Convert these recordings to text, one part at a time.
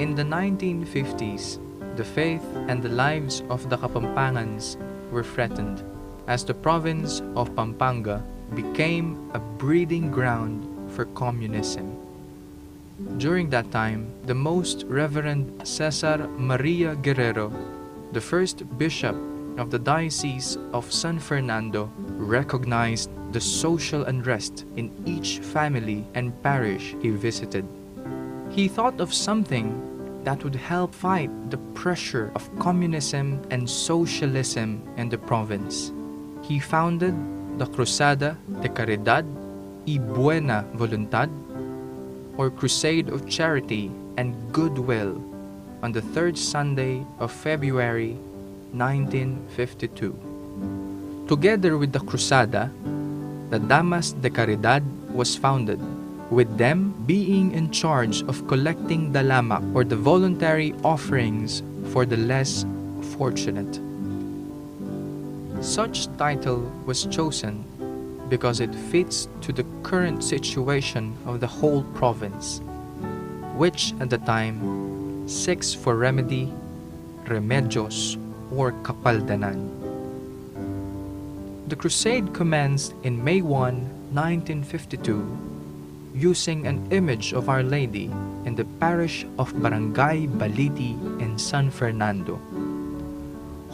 In the 1950s, the faith and the lives of the Kapampangans were threatened as the province of Pampanga became a breeding ground for communism. During that time, the Most Reverend Cesar Maria Guerrero, the first bishop of the Diocese of San Fernando, recognized the social unrest in each family and parish he visited. He thought of something that would help fight the pressure of communism and socialism in the province. He founded the Crusada de Caridad y Buena Voluntad, or Crusade of Charity and Goodwill, on the third Sunday of February 1952. Together with the Crusada, the Damas de Caridad was founded, with them being in charge of collecting the lamak, or the voluntary offerings for the less fortunate. Such title was chosen because it fits to the current situation of the whole province, which at the time seeks for remedy, remedios, or kapaldanan. The crusade commenced in May 1, 1952, using an image of Our Lady in the parish of Barangay Baliti in San Fernando.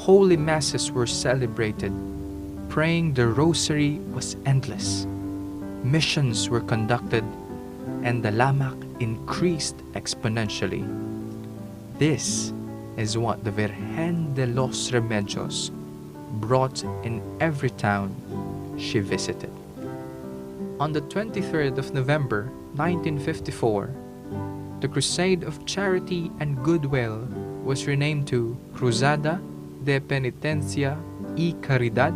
Holy Masses were celebrated. Praying the rosary was endless. Missions were conducted, and the lamak increased exponentially. This is what the Virgen de los Remedios brought in every town she visited. On the 23rd of November 1954, the Crusade of Charity and Goodwill was renamed to Cruzada de Penitencia y Caridad,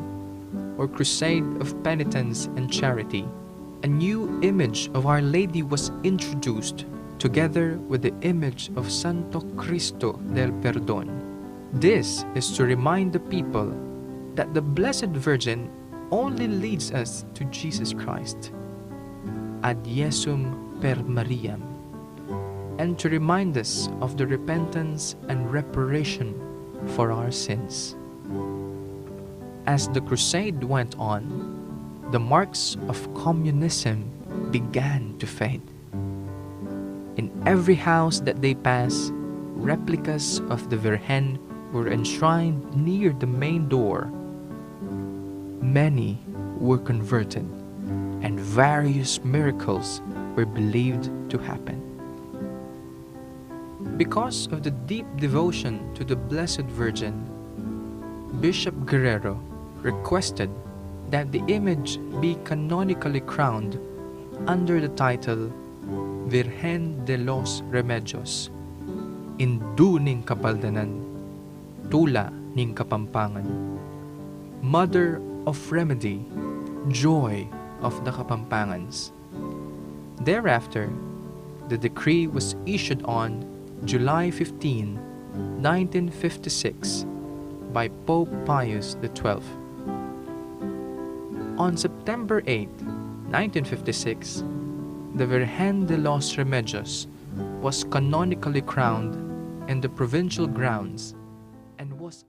or Crusade of Penitence and Charity. A new image of Our Lady was introduced, together with the image of Santo Cristo del Perdón. This is to remind the people that the Blessed Virgin only leads us to Jesus Christ, ad Jesum per Mariam, and to remind us of the repentance and reparation for our sins. As the crusade went on, the marks of communism began to fade. In every house that they passed, replicas of the Virgen were enshrined near the main door. Many were converted, and various miracles were believed to happen. Because of the deep devotion to the Blessed Virgin, Bishop Guerrero requested that the image be canonically crowned under the title Virgen de los Remedios, Indu ning Kapaldanan, Tula ning Kapampangan, Mother of Remedy, Joy of the Kapampangans. Thereafter, the decree was issued on July 15, 1956 by Pope Pius XII. On September 8, 1956, the Virgen de los Remedios was canonically crowned in the provincial grounds and was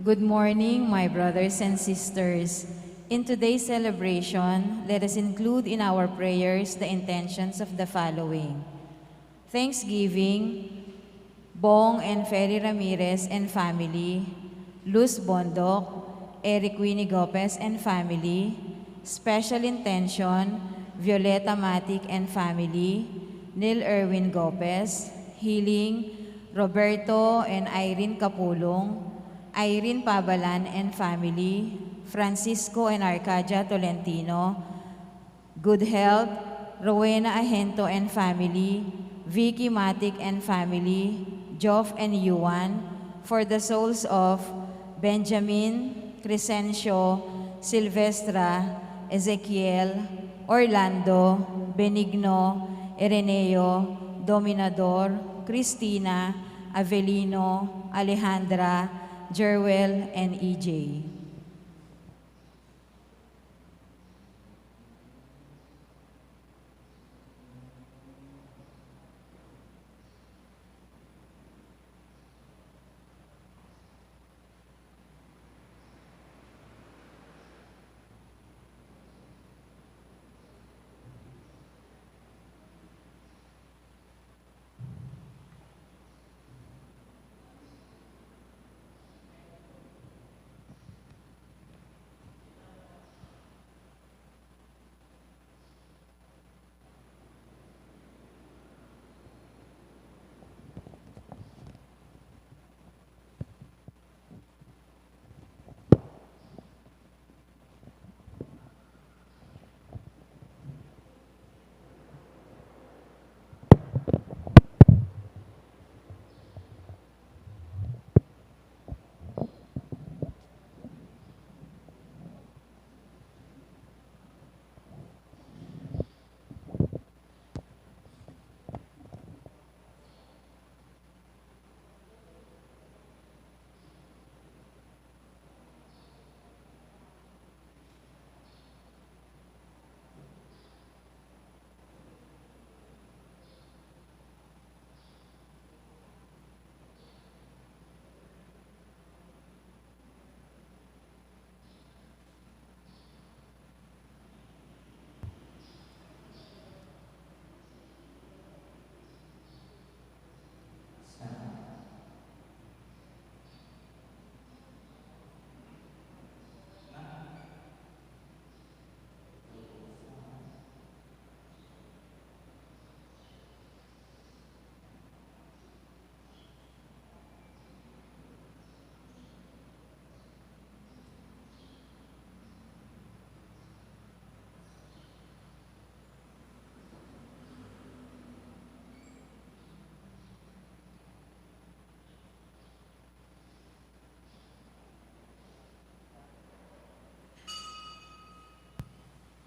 Good morning, my brothers and sisters. In today's celebration, let us include in our prayers the intentions of the following: Thanksgiving, Bong and Ferry Ramirez and family, Luz Bondok, Eric Winnie Gopez and family, special intention, Violeta Matic and family, Neil Erwin Gopez, healing, Roberto and Irene Capulong, Irene Pabalan and family, Francisco and Arcadia Tolentino, good health, Rowena Ahento and family, Vicky Matic and family, Joff and Yuan, for the souls of Benjamin, Crescencio, Silvestra, Ezekiel, Orlando, Benigno, Ireneo, Dominador, Cristina, Avelino, Alejandra, Jerwell, and EJ.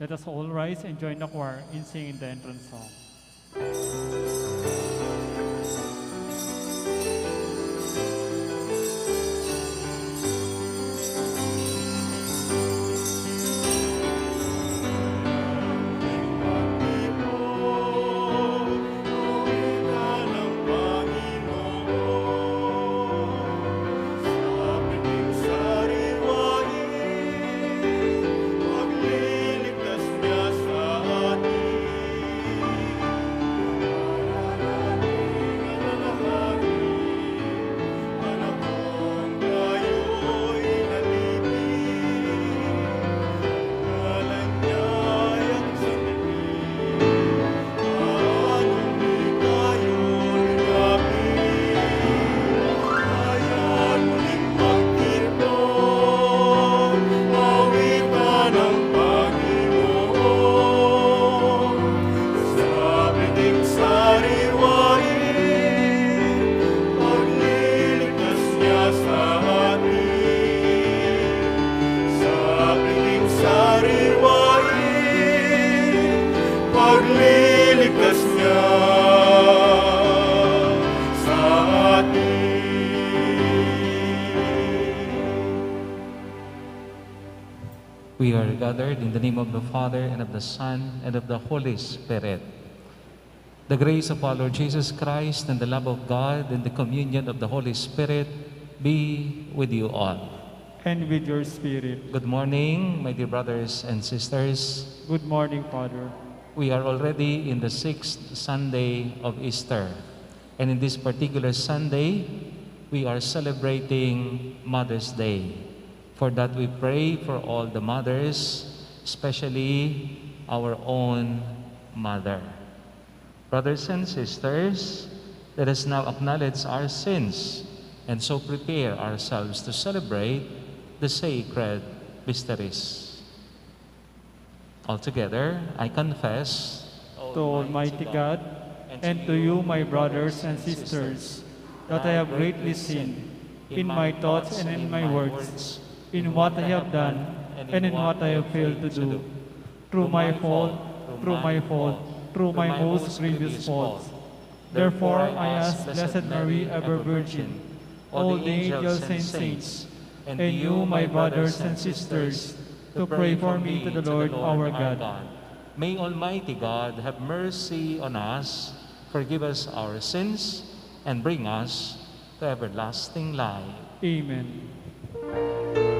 Let us all rise and join the choir in singing the entrance song. We are gathered in the name of the Father, and of the Son, and of the Holy Spirit. The grace of our Lord Jesus Christ, and the love of God, and the communion of the Holy Spirit be with you all. and with your spirit. Good morning, my dear brothers and sisters. Good morning, Father. We are already in the 6th Sunday of Easter. And in this particular Sunday, we are celebrating Mother's Day. For that, we pray for all the mothers, especially our own mother. Brothers and sisters, let us now acknowledge our sins and so prepare ourselves to celebrate the sacred mysteries. Altogether, I confess To Almighty God, and to you, my brothers and sisters, that I have greatly sinned in my thoughts and in my words, in what I have done and in what I have failed to do, through my fault, through my most grievous faults. Therefore, I ask Blessed Mary, ever Virgin, all the angels and saints, and you, my brothers and sisters, to pray for me to the Lord our God. May Almighty God have mercy on us, forgive us our sins, and bring us to everlasting life. Amen. Amen.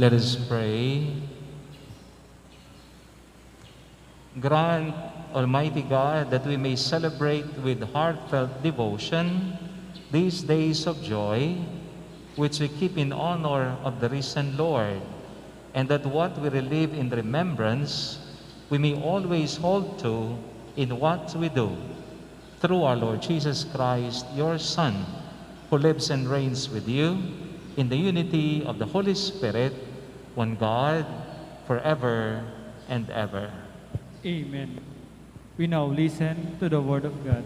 Let us pray. Grant, Almighty God, that we may celebrate with heartfelt devotion these days of joy, which we keep in honor of the risen Lord, and that what we relive in remembrance, we may always hold to in what we do. Through our Lord Jesus Christ, your Son, who lives and reigns with you in the unity of the Holy Spirit, one God, forever and ever. Amen. We now listen to the Word of God.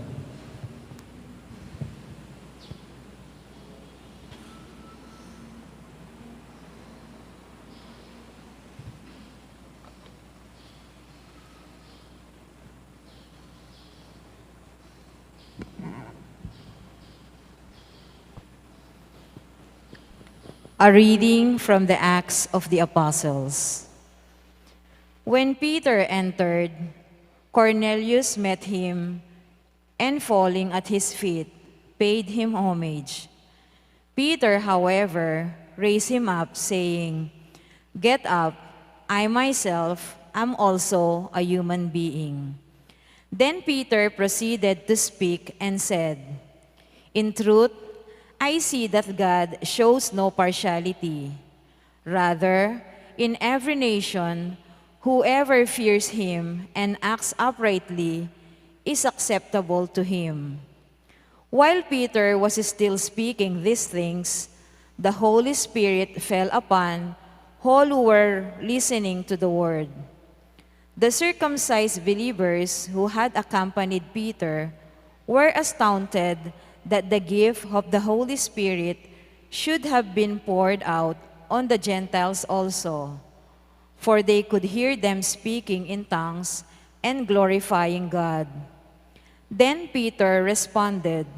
A reading from the Acts of the Apostles. When Peter entered, Cornelius met him and falling at his feet, paid him homage. Peter, however, raised him up, saying, "Get up, I myself am also a human being." Then Peter proceeded to speak and said, "In truth, I see that God shows no partiality. Rather, in every nation, whoever fears him and acts uprightly is acceptable to him." While Peter was still speaking these things, the Holy Spirit fell upon all who were listening to the word. The circumcised believers who had accompanied Peter were astounded that the gift of the Holy Spirit should have been poured out on the Gentiles also, for they could hear them speaking in tongues and glorifying God. Then Peter responded,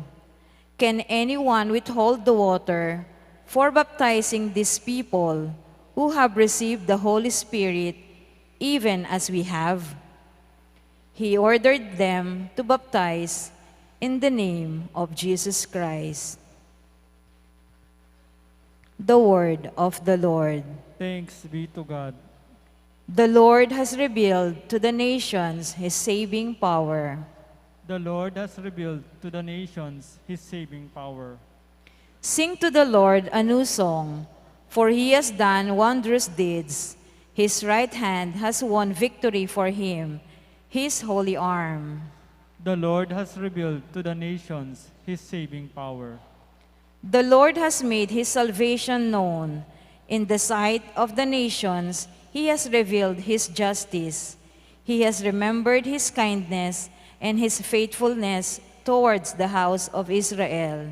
"Can anyone withhold the water for baptizing these people who have received the Holy Spirit even as we have?" He ordered them to baptize in the name of Jesus Christ. The word of the Lord. Thanks be to God. The Lord has revealed to the nations his saving power. The Lord has revealed to the nations his saving power. Sing to the Lord a new song, for he has done wondrous deeds. His right hand has won victory for him, his holy arm. The Lord has revealed to the nations his saving power. The Lord has made his salvation known. In the sight of the nations, he has revealed his justice. He has remembered his kindness and his faithfulness towards the house of Israel.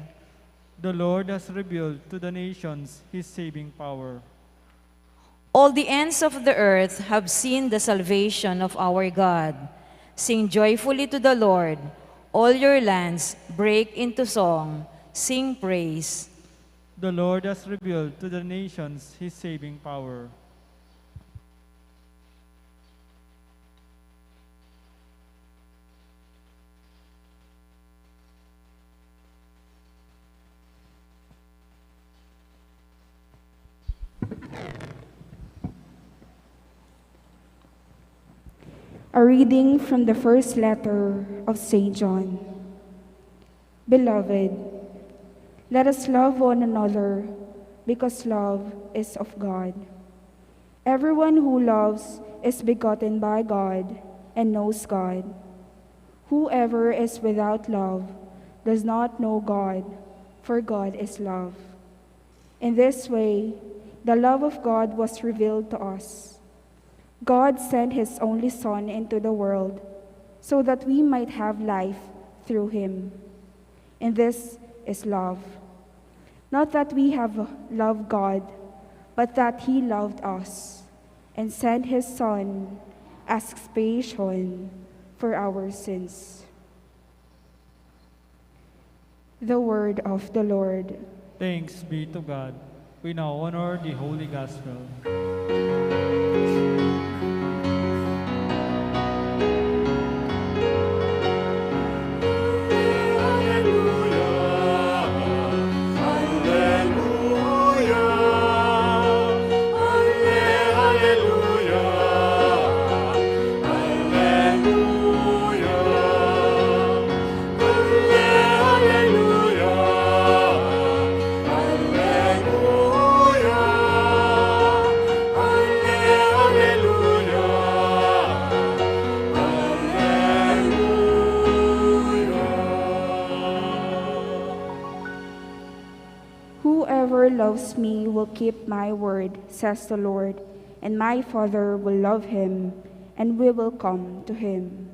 The Lord has revealed to the nations his saving power. All the ends of the earth have seen the salvation of our God. Sing joyfully to the Lord. All your lands, break into song. Sing praise. The Lord has revealed to the nations his saving power. A reading from the first letter of St. John. Beloved, let us love one another, because love is of God. Everyone who loves is begotten by God and knows God. Whoever is without love does not know God, for God is love. In this way, the love of God was revealed to us. God sent his only Son into the world so that we might have life through him. And this is love. Not that we have loved God, but that he loved us and sent his Son as expiation for our sins. The word of the Lord. Thanks be to God. We now honor the Holy Gospel. Alleluia, alleluia, loves me will keep my word, says the Lord, and my Father will love him, and we will come to him.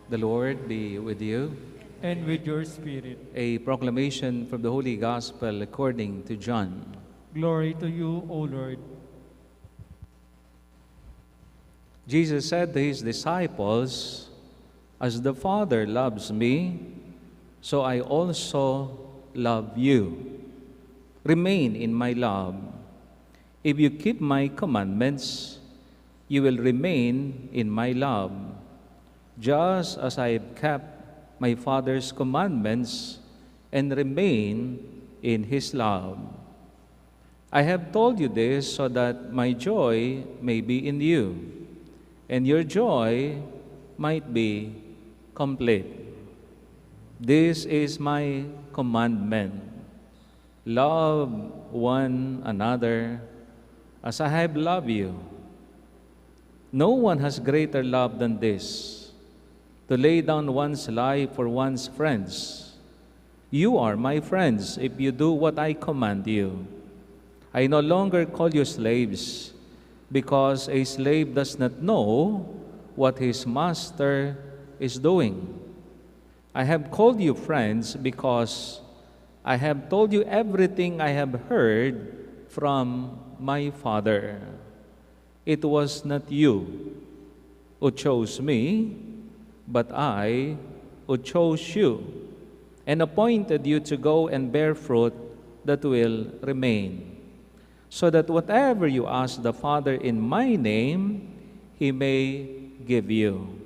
The Lord be with you. And with your spirit. A proclamation from the Holy Gospel according to John. Glory to you, O Lord. Jesus said to his disciples, "As the Father loves me, so I also love you. Remain in my love. If you keep my commandments, you will remain in my love, just as I have kept my Father's commandments and remain in his love. I have told you this so that my joy may be in you, and your joy might be complete. This is my commandment: love one another as I have loved you. No one has greater love than this, to lay down one's life for one's friends. You are my friends if you do what I command you. I no longer call you slaves, because a slave does not know what his master is doing. I have called you friends because I have told you everything I have heard from my Father. It was not you who chose me, but I who chose you and appointed you to go and bear fruit that will remain, so that whatever you ask the Father in my name, he may give you.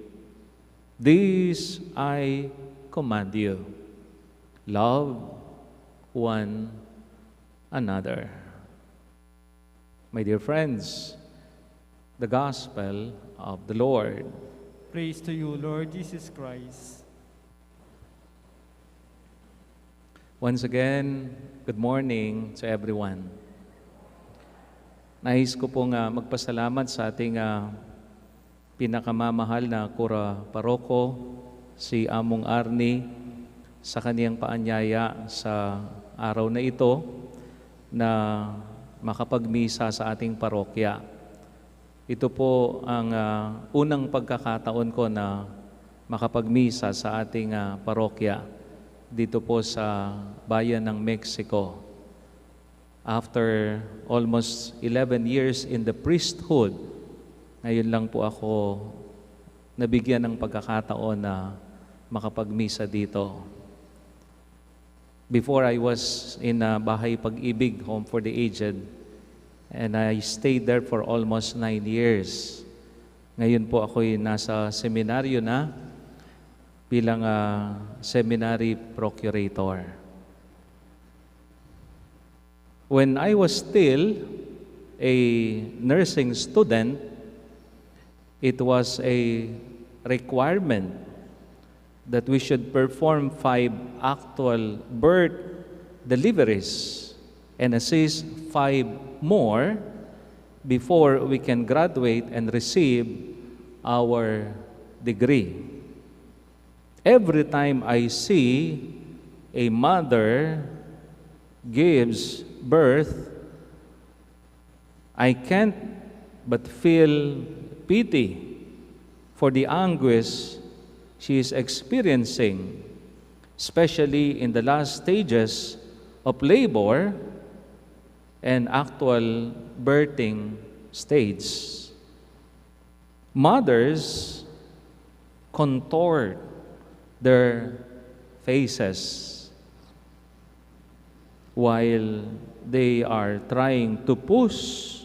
This I command you: love one another." My dear friends, the Gospel of the Lord. Praise to you, Lord Jesus Christ. Once again, good morning to everyone. Nais ko pong magpasalamat sa ating pinakamamahal na kura paroko, si Among Arnie, sa kaniyang paanyaya sa araw na ito na makapagmisa sa ating parokya. Ito po ang unang pagkakataon ko na makapagmisa sa ating parokya dito po sa bayan ng Mexico. After almost 11 years in the priesthood, ngayon lang po ako nabigyan ng pagkakataon na makapagmisa dito. Before I was in Bahay Pag-ibig, Home for the Aged, and I stayed there for almost 9 years. Ngayon po ako'y nasa seminaryo na bilang seminary procurator. When I was still a nursing student, it was a requirement that we should perform 5 actual birth deliveries and assist 5 more before we can graduate and receive our degree. Every time I see a mother gives birth, I can't but feel pity for the anguish she is experiencing, especially in the last stages of labor and actual birthing stage. Mothers contort their faces while they are trying to push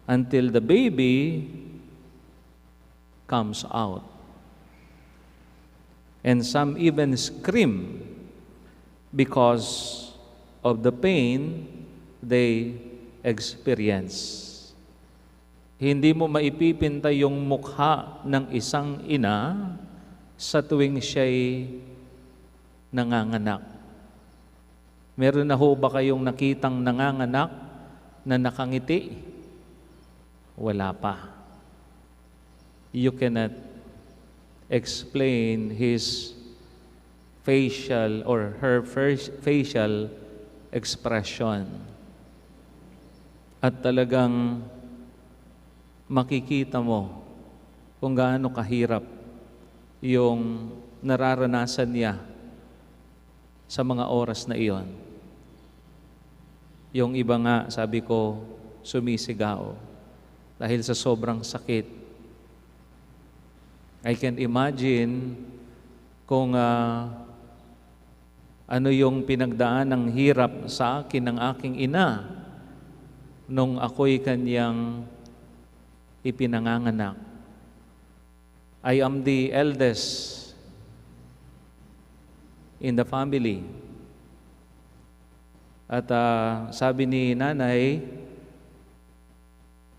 until the baby comes out. And some even scream because of the pain they experience. Hindi mo maipipinta yung mukha ng isang ina sa tuwing siya'y nanganganak. Meron na ho ba kayong nakitang nanganganak na nakangiti? Wala pa. You cannot explain his facial or her facial expression. At talagang makikita mo kung gaano kahirap yung nararanasan niya sa mga oras na iyon. Yung iba nga, sabi ko, sumisigaw dahil sa sobrang sakit. I can imagine kung ano yung pinagdaan ng hirap sa akin ng aking ina nung ako'y kanyang ipinanganganak. I am the eldest in the family. At sabi ni nanay,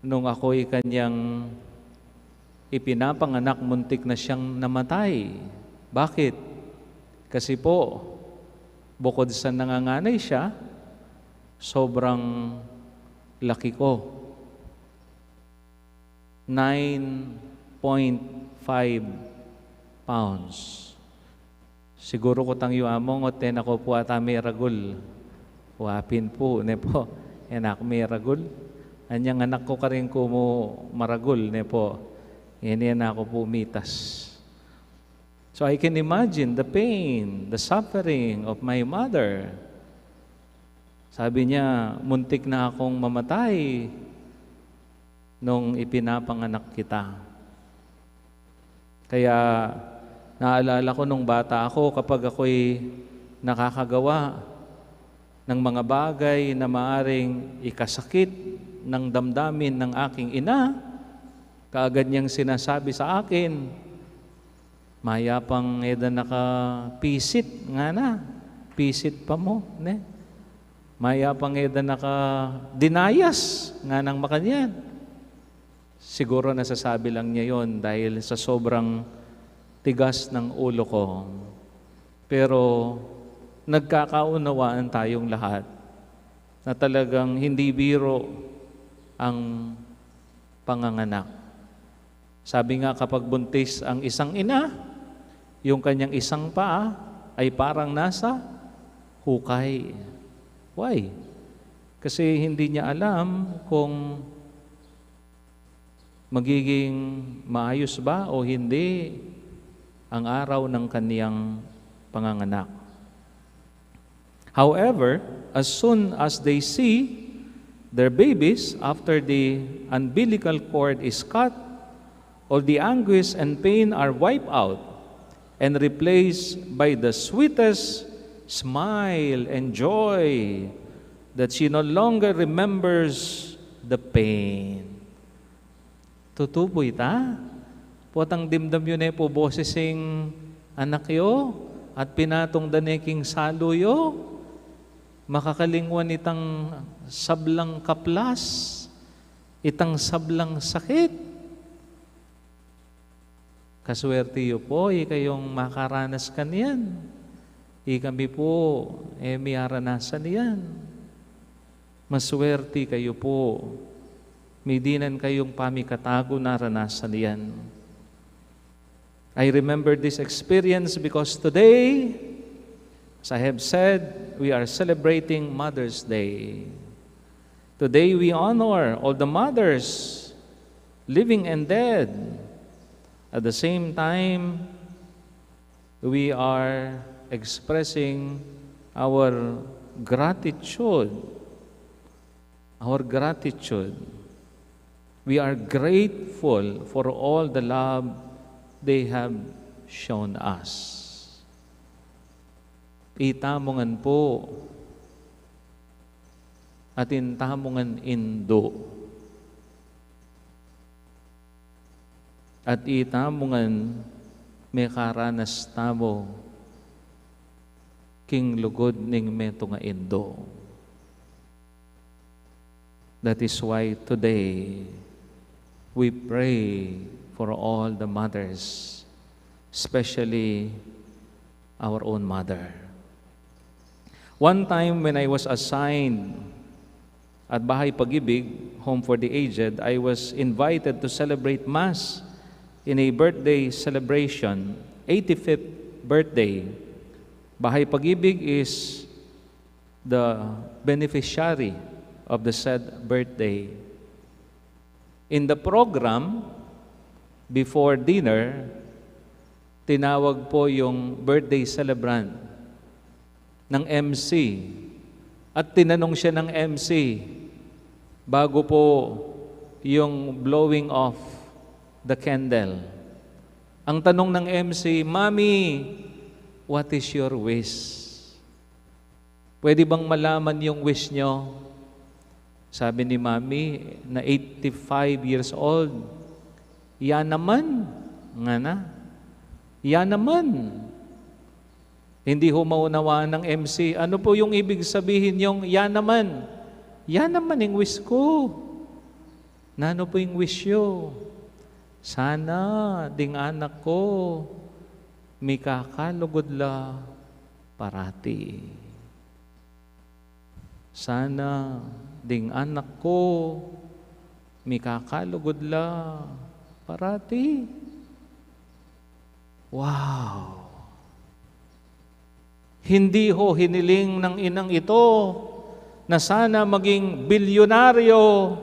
nung ako'y kanyang ipinapanganak, muntik na siyang namatay. Bakit? Kasi po, bukod sa nanganganay siya, sobrang laki ko. 9.5 pounds. Siguro ko tang among o ten ako po ata may ragul. Wapin po, ne po. Enak may ragul. Anyang anak ko ka rin ko mo maragul, ne po. Yan ako po mitas. So I can imagine the pain, the suffering of my mother. Sabi niya, muntik na akong mamatay nung ipinapanganak kita. Kaya naalala ko nung bata ako, kapag ako'y nakakagawa ng mga bagay na maaring ikasakit ng damdamin ng aking ina, kaagad niyang sinasabi sa akin, mayapang eda naka-pisit nga na, pisit pa mo, ne? Mayapang eda naka-dinayas nga nang makanyan. Siguro nasasabi lang niya yon dahil sa sobrang tigas ng ulo ko. Pero nagkakaunawaan tayong lahat na talagang hindi biro ang panganganak. Sabi nga kapag buntis ang isang ina, yung kanyang isang paa ay parang nasa hukay. Why? Kasi hindi niya alam kung magiging maayos ba o hindi ang araw ng kaniyang panganganak. However, as soon as they see their babies after the umbilical cord is cut, all the anguish and pain are wiped out and replaced by the sweetest smile and joy that she no longer remembers the pain. Tutuboy ta? Potang dimdam yun po bosesing anak yo at pinatong daneking saluyo, makakalingwan itang sablang kaplas, itang sablang sakit. Kaswerte yo po, kayong makaranas kaniyan. Kami po, may aranasan yan. Maswerte kayo po. May dinan kayong pamikatago na ranasan yan. I remember this experience because today, as I have said, we are celebrating Mother's Day. Today we honor all the mothers, living and dead. At the same time, we are expressing our gratitude. Our gratitude. We are grateful for all the love they have shown us. Itamongan po at intamongan indo. At itamungan may karanas tamo king lugod ning meto nga indo. That is why today we pray for all the mothers, especially our own mother. One time when I was assigned at Bahay Pag-ibig, Home for the Aged, I was invited to celebrate Mass in a birthday celebration, 85th birthday. Bahay Pag-ibig is the beneficiary of the said birthday. In the program, before dinner, tinawag po yung birthday celebrant ng MC at tinanong siya ng MC bago po yung blowing off the candle. Ang tanong ng MC, "Mami, what is your wish?" Pwede bang malaman yung wish nyo? Sabi ni Mami na 85 years old, "Yan naman, nga na. Yan naman." Hindi ho maunawaan ng MC. Ano po yung ibig sabihin yung "yan naman"? Yan naman yung wish ko. Na ano po yung wish yo? Sana ding anak ko may kakalugod la parati. Sana ding anak ko may kakalugod la parati. Wow! Hindi ho hiniling ng inang ito na sana maging bilyonaryo,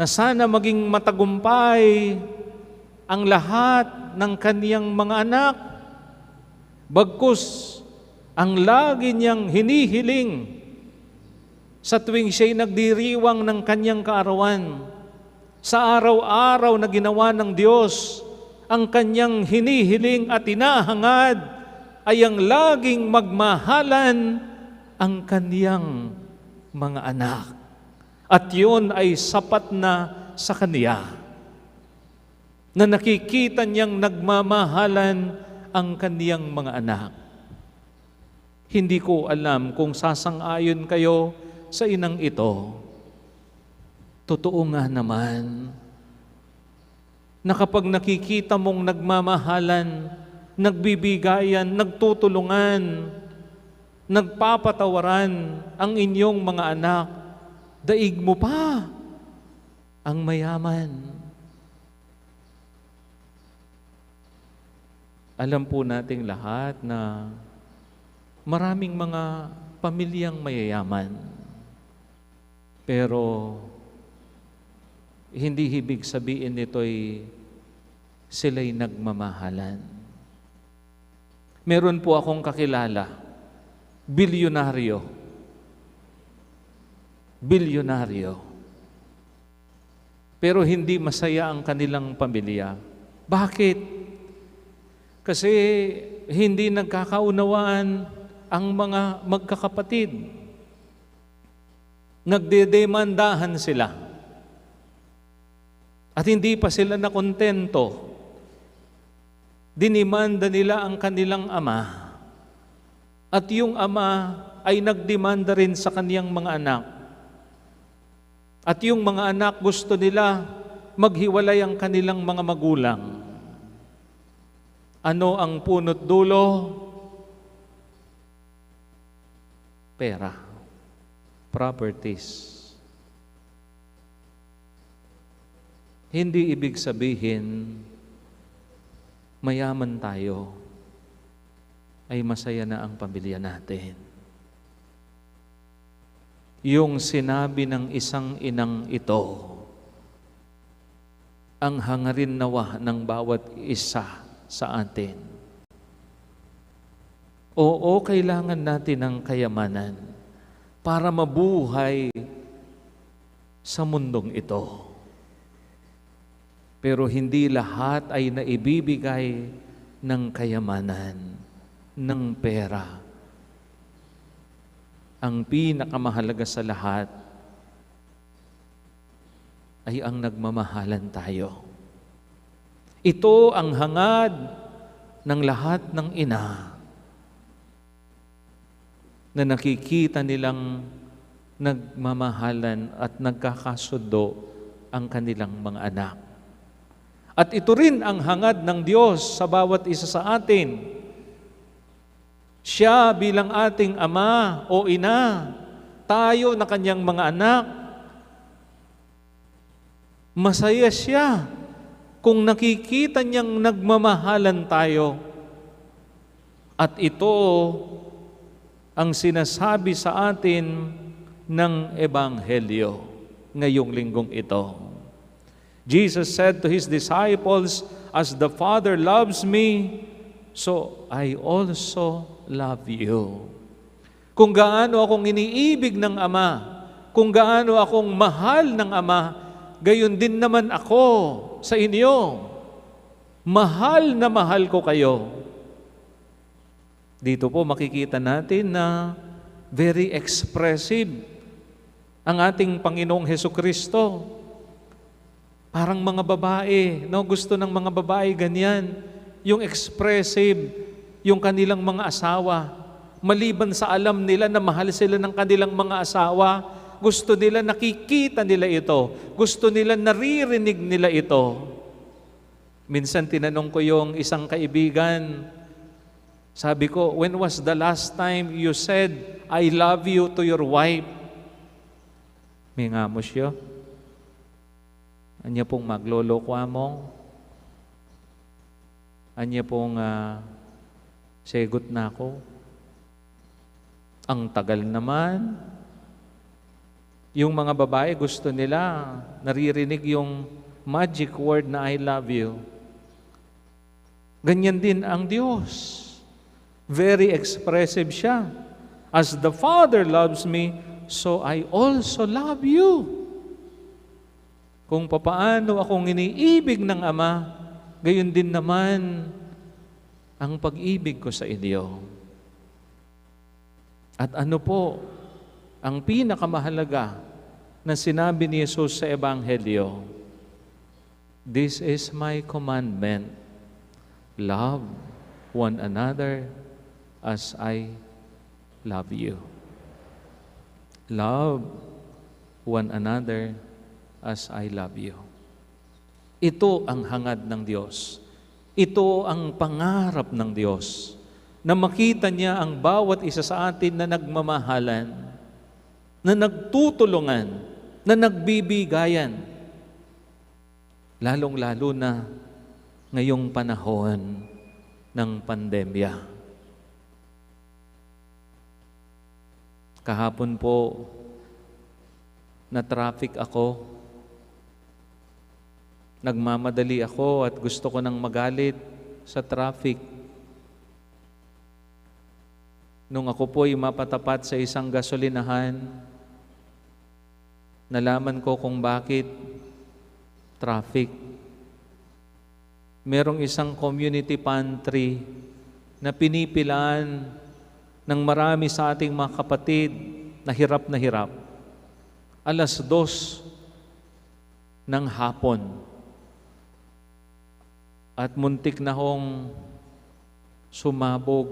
na sana maging matagumpay ang lahat ng kaniyang mga anak. Bagkus, ang lagi niyang hinihiling sa tuwing siya'y nagdiriwang ng kaniyang kaarawan, sa araw-araw na ginawa ng Diyos, ang kaniyang hinihiling at hinahangad ay ang laging magmahalan ang kaniyang mga anak. At yun ay sapat na sa kaniya, na nakikita niyang nagmamahalan ang kaniyang mga anak. Hindi ko alam kung sasang-ayon kayo sa inang ito. Totoo nga naman na kapag nakikita mong nagmamahalan, nagbibigayan, nagtutulungan, nagpapatawaran ang inyong mga anak, daig mo pa ang mayaman. Alam po nating lahat na maraming mga pamilyang mayayaman, pero hindi ibig sabihin nito'y sila'y nagmamahalan. Meron po akong kakilala, bilyonaryo. Pero hindi masaya ang kanilang pamilya. Bakit? Kasi hindi nagkakaunawaan ang mga magkakapatid. Nagdedemandahan sila. At hindi pa sila nakontento. Dinimanda nila ang kanilang ama. At yung ama ay nagdemanda rin sa kaniyang mga anak. At yung mga anak gusto nila maghiwalay ang kanilang mga magulang. Ano ang punot dulo? Pera. Properties. Hindi ibig sabihin mayaman tayo ay masaya na ang pamilya natin. Yung sinabi ng isang inang ito, ang hangarin nawa ng bawat isa sa atin. Oo, kailangan natin ng kayamanan para mabuhay sa mundong ito. Pero hindi lahat ay naibibigay ng kayamanan, ng pera. Ang pinakamahalaga sa lahat ay ang nagmamahalan tayo. Ito ang hangad ng lahat ng ina na nakikita nilang nagmamahalan at nagkakasundo ang kanilang mga anak. At ito rin ang hangad ng Diyos sa bawat isa sa atin. Siya bilang ating ama o ina, tayo na kanyang mga anak, masaya siya kung nakikita niyang nagmamahalan tayo. At ito ang sinasabi sa atin ng Ebanghelyo ngayong linggong ito. Jesus said to His disciples, "As the Father loves me, so I also love you." Kung gaano akong iniibig ng Ama, kung gaano akong mahal ng Ama, gayon din naman ako sa inyo. Mahal na mahal ko kayo. Dito po makikita natin na very expressive ang ating Panginoong Hesukristo. Parang mga babae, no? Gusto ng mga babae ganyan. Yung expressive, yung kanilang mga asawa. Maliban sa alam nila na mahal sila ng kanilang mga asawa, gusto nila nakikita nila ito. Gusto nila naririnig nila ito. Minsan tinanong ko yung isang kaibigan, sabi ko, when was the last time you said, "I love you" to your wife? May ngamos siya. Anya pong magloloko among. Anya pong segot na ako. Ang tagal naman. Yung mga babae gusto nila, naririnig yung magic word na I love you. Ganyan din ang Diyos. Very expressive siya. As the Father loves me, so I also love you. Kung papaano akong iniibig ng Ama, gayon din naman ang pag-ibig ko sa inyo. At ano po ang pinakamahalaga na sinabi ni Jesus sa Ebanghelyo? This is my commandment. Love one another as I love you. Love one another as I love you. Ito ang hangad ng Diyos. Ito ang pangarap ng Diyos, na makita niya ang bawat isa sa atin na nagmamahalan, na nagtutulungan, na nagbibigayan. Lalong-lalo na ngayong panahon ng pandemya. Kahapon po, na-traffic ako. Nagmamadali ako at gusto ko nang magalit sa traffic. Nung ako po'y mapatapat sa isang gasolinahan, nalaman ko kung bakit traffic. Merong isang community pantry na pinipilaan ng marami sa ating mga kapatid na hirap na hirap. 2:00 ng hapon. At muntik na hong sumabog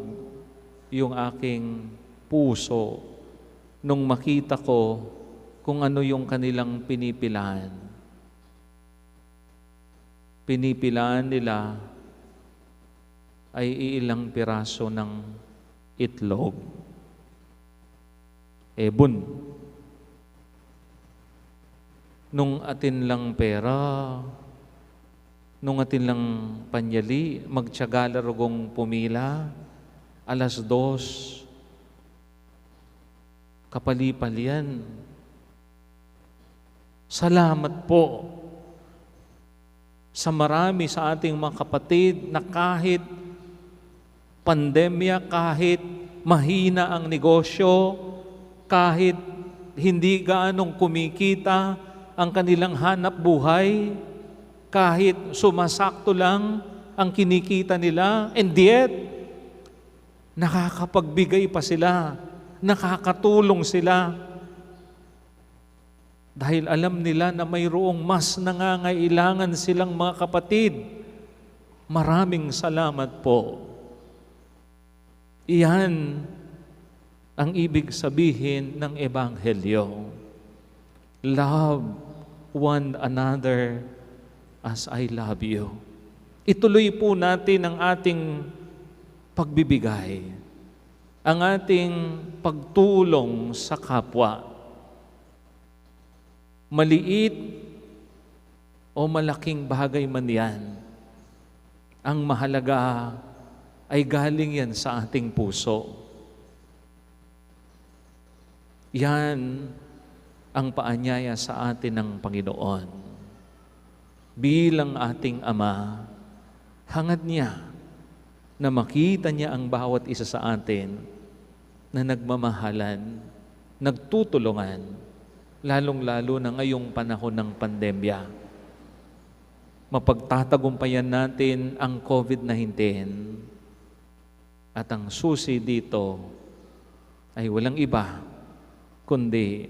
yung aking puso nung makita ko kung ano yung kanilang pinipilaan. Pinipilaan nila ay iilang piraso ng itlog. Ebon. Nung atin lang pera, nung atin lang panyali, magtyaga larugong pumila, 2:00, kapalipal yan. Salamat po sa marami sa ating mga kapatid na kahit pandemya, kahit mahina ang negosyo, kahit hindi gaanong kumikita ang kanilang hanap buhay, kahit sumasakto lang ang kinikita nila, and yet, nakakapagbigay pa sila, nakakatulong sila. Dahil alam nila na mayroong mas nangangailangan silang mga kapatid Maraming salamat po. Iyan ang ibig sabihin ng Ebanghelyo. Love one another as I love you. Ituloy po natin ang ating pagbibigay, ang ating pagtulong sa kapwa. Maliit o malaking bagay man yan, ang mahalaga ay galing yan sa ating puso. Yan ang paanyaya sa atin ng Panginoon. Bilang ating Ama, hangad niya na makita niya ang bawat isa sa atin na nagmamahalan, nagtutulungan, lalong-lalo na ngayong panahon ng pandemya. Mapagtatagumpayan natin ang COVID-19 at ang susi dito ay walang iba kundi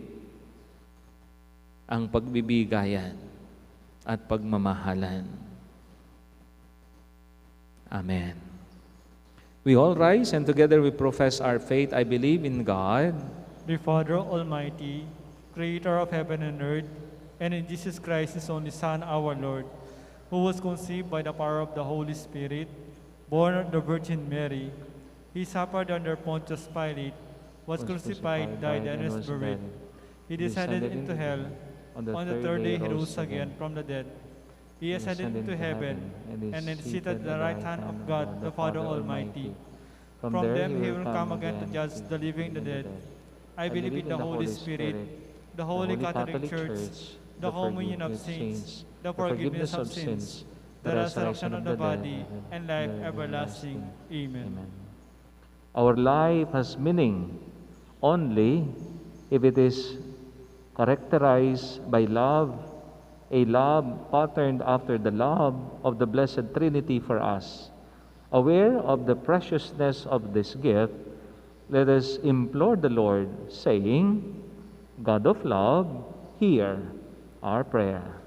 ang pagbibigayan at pagmamahalan. Amen. We all rise and together we profess our faith. I believe in God, the Father Almighty, Creator of heaven and earth, and in Jesus Christ, His only Son, our Lord, who was conceived by the power of the Holy Spirit, born of the Virgin Mary. He suffered under Pontius Pilate, was crucified, died, and was buried. He descended into hell. On the third day, He rose again from the dead. He ascended into heaven, and is seated at the right hand of God, the Father Almighty. From them He will come again to judge the living and the dead. I believe in the Holy Spirit, the Holy Catholic Church, the communion of saints, the forgiveness of sins, the resurrection of the body, and life everlasting. Amen. our life has meaning only if it is characterized by love, a love patterned after the love of the Blessed Trinity for us. Aware of the preciousness of this gift, let us implore the Lord, saying, God of love, hear our prayer.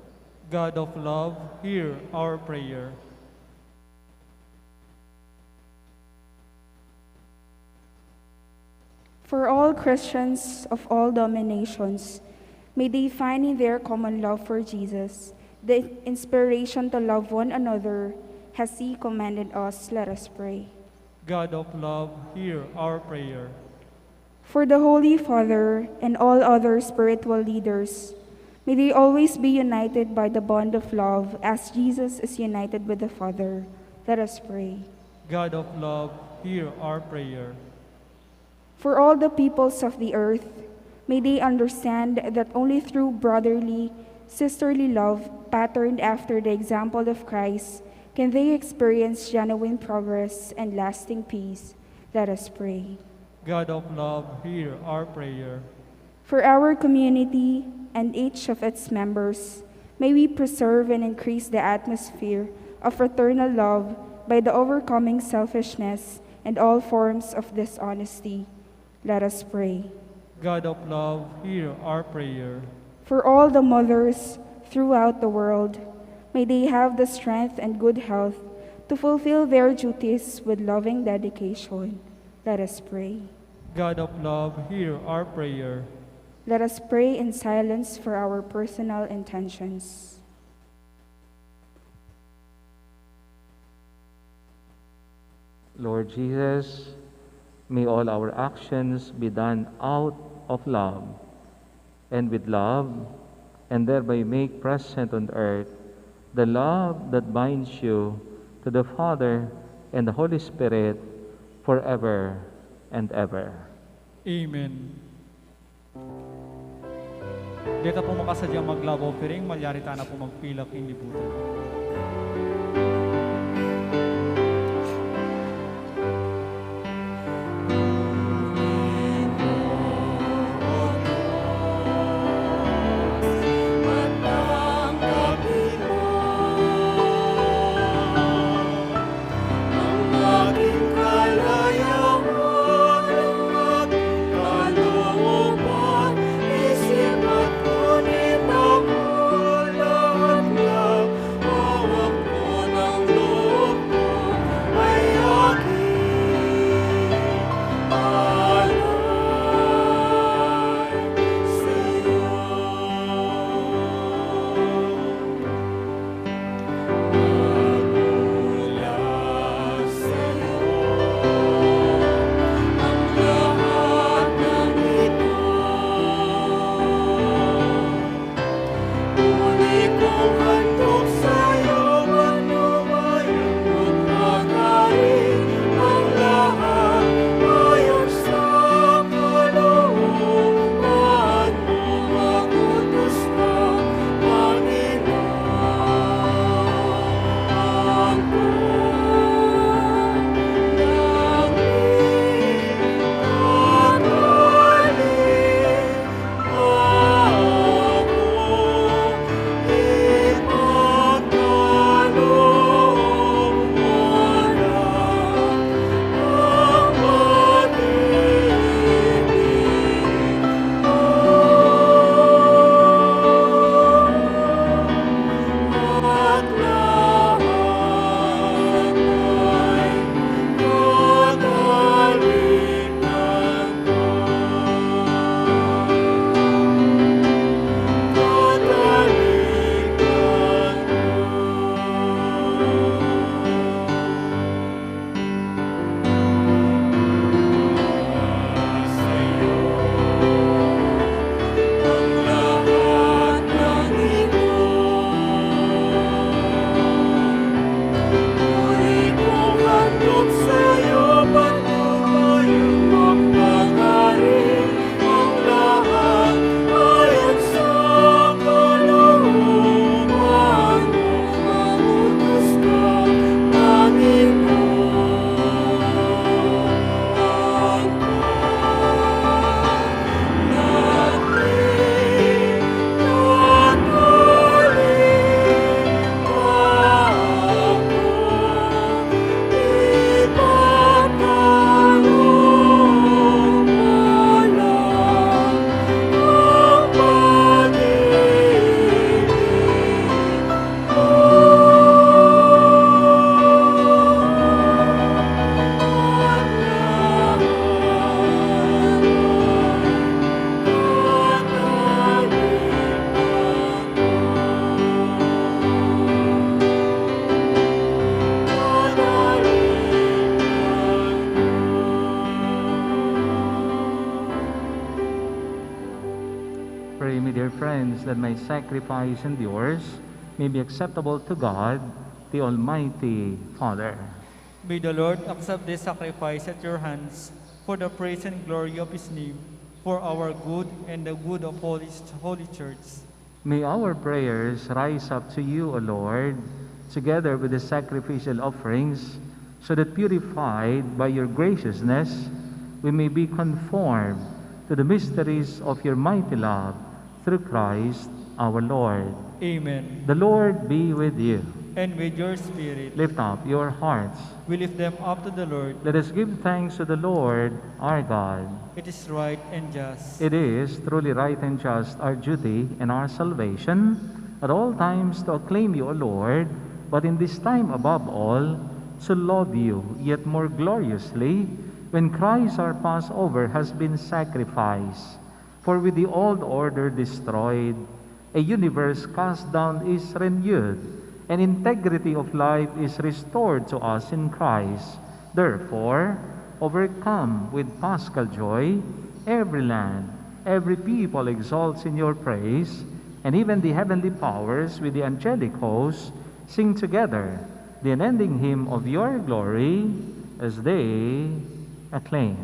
God of love, hear our prayer. For all Christians of all denominations, may they find in their common love for Jesus the inspiration to love one another as He commanded us. Let us pray. God of love, hear our prayer. For the Holy Father and all other spiritual leaders, may they always be united by the bond of love as Jesus is united with the Father. Let us pray. God of love, hear our prayer. For all the peoples of the earth, may they understand that only through brotherly, sisterly love, patterned after the example of Christ, can they experience genuine progress and lasting peace. Let us pray. God of love, hear our prayer. For our community and each of its members, may we preserve and increase the atmosphere of fraternal love by the overcoming selfishness and all forms of dishonesty. Let us pray. God of love, hear our prayer. For all the mothers throughout the world, may they have the strength and good health to fulfill their duties with loving dedication. Let us pray. God of love, hear our prayer. Let us pray in silence for our personal intentions. Lord Jesus, may all our actions be done out of love and with love, and thereby make present on earth the love that binds you to the Father and the Holy Spirit forever and ever. Amen. Dito po makasadyang mag-love offering, malyarita na po magpilak in libutan. Ng grace that my sacrifice and yours may be acceptable to God, the Almighty Father. May the Lord accept this sacrifice at your hands for the praise and glory of his name, for our good and the good of Holy Church. May our prayers rise up to you, O Lord, together with the sacrificial offerings, so that purified by your graciousness, we may be conformed to the mysteries of your mighty love, through Christ our Lord. Amen. The Lord be with you. And with your spirit, Lift up your hearts. we lift them up to the Lord. Let us give thanks to the Lord our God. It is right and just. It is truly right and just, our duty and our salvation, at all times to acclaim you, O Lord, but in this time above all, to love you yet more gloriously, when Christ our Passover has been sacrificed. For with the old order destroyed, a universe cast down is renewed, and integrity of life is restored to us in Christ. Therefore, overcome with paschal joy, every land, every people exalts in your praise, and even the heavenly powers with the angelic hosts sing together the unending hymn of your glory as they acclaim.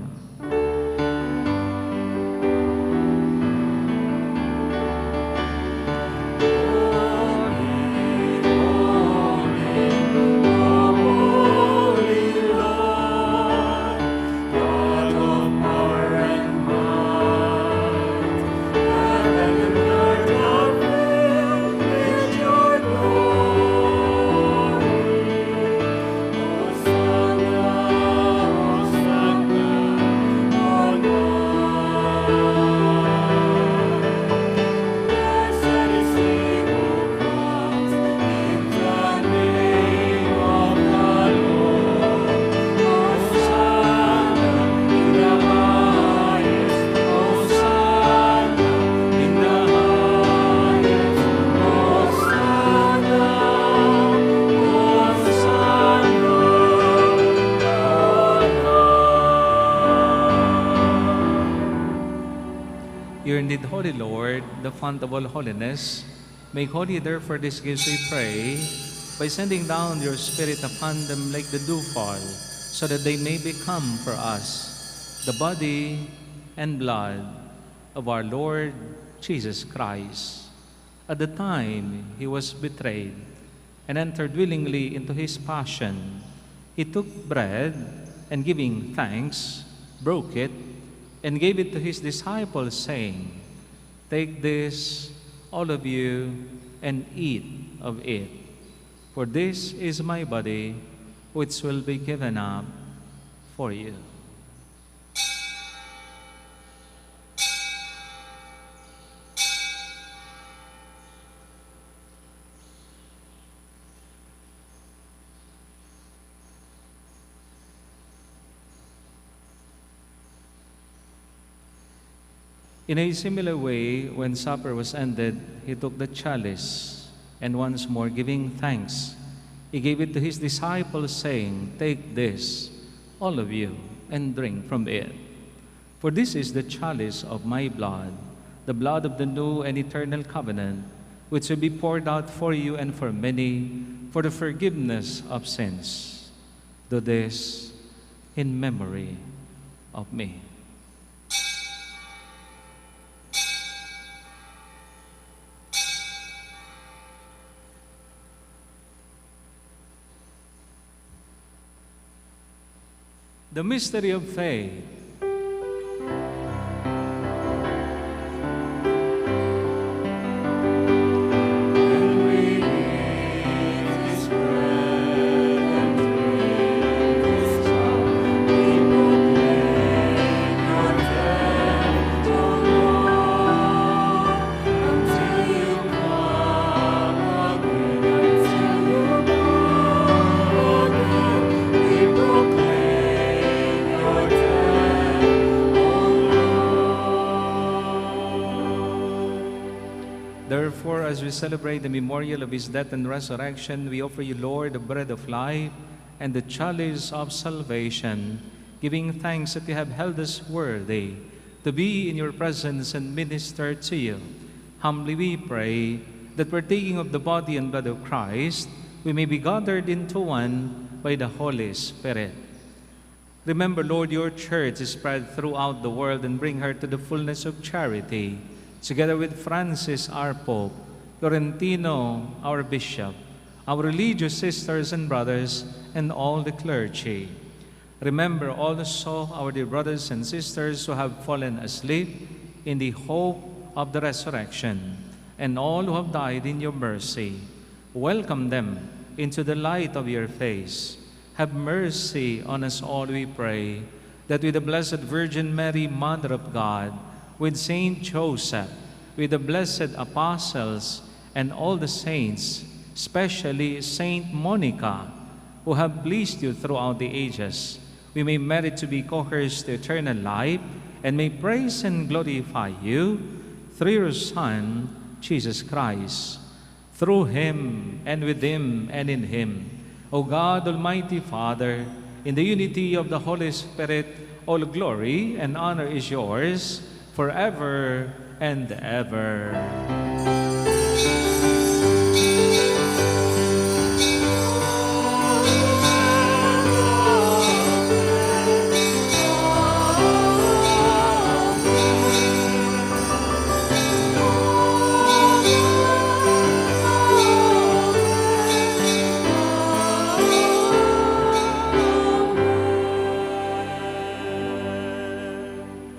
You are indeed holy, Lord, the fount of all holiness. Make holy therefore these gifts, we pray, by sending down your Spirit upon them like the dewfall, so that they may become for us the body and blood of our Lord Jesus Christ. At the time he was betrayed and entered willingly into his passion, he took bread and giving thanks, broke it, and gave it to his disciples, saying, "Take this, all of you, and eat of it. For this is my body, which will be given up for you." In a similar way, when supper was ended, he took the chalice, and once more giving thanks, he gave it to his disciples, saying, "Take this, all of you, and drink from it. For this is the chalice of my blood, the blood of the new and eternal covenant, which will be poured out for you and for many for the forgiveness of sins. Do this in memory of me." The mystery of faith. Therefore, as we celebrate the memorial of his death and resurrection, we offer you, Lord, the bread of life and the chalice of salvation, giving thanks that you have held us worthy to be in your presence and minister to you. Humbly we pray that partaking of the body and blood of Christ, we may be gathered into one by the Holy Spirit. Remember, Lord, your church is spread throughout the world and bring her to the fullness of charity, together with Francis, our Pope, Florentino, our Bishop, our religious sisters and brothers, and all the clergy. Remember also our dear brothers and sisters who have fallen asleep in the hope of the resurrection, and all who have died in your mercy. Welcome them into the light of your face. Have mercy on us all, we pray, that with the Blessed Virgin Mary, Mother of God, with Saint Joseph, with the blessed apostles, and all the saints, especially Saint Monica, who have pleased you throughout the ages, we may merit to be co-heirs to eternal life, and may praise and glorify you through your Son, Jesus Christ. Through him, and with him, and in him, O God, Almighty Father, in the unity of the Holy Spirit, all glory and honor is yours forever and ever.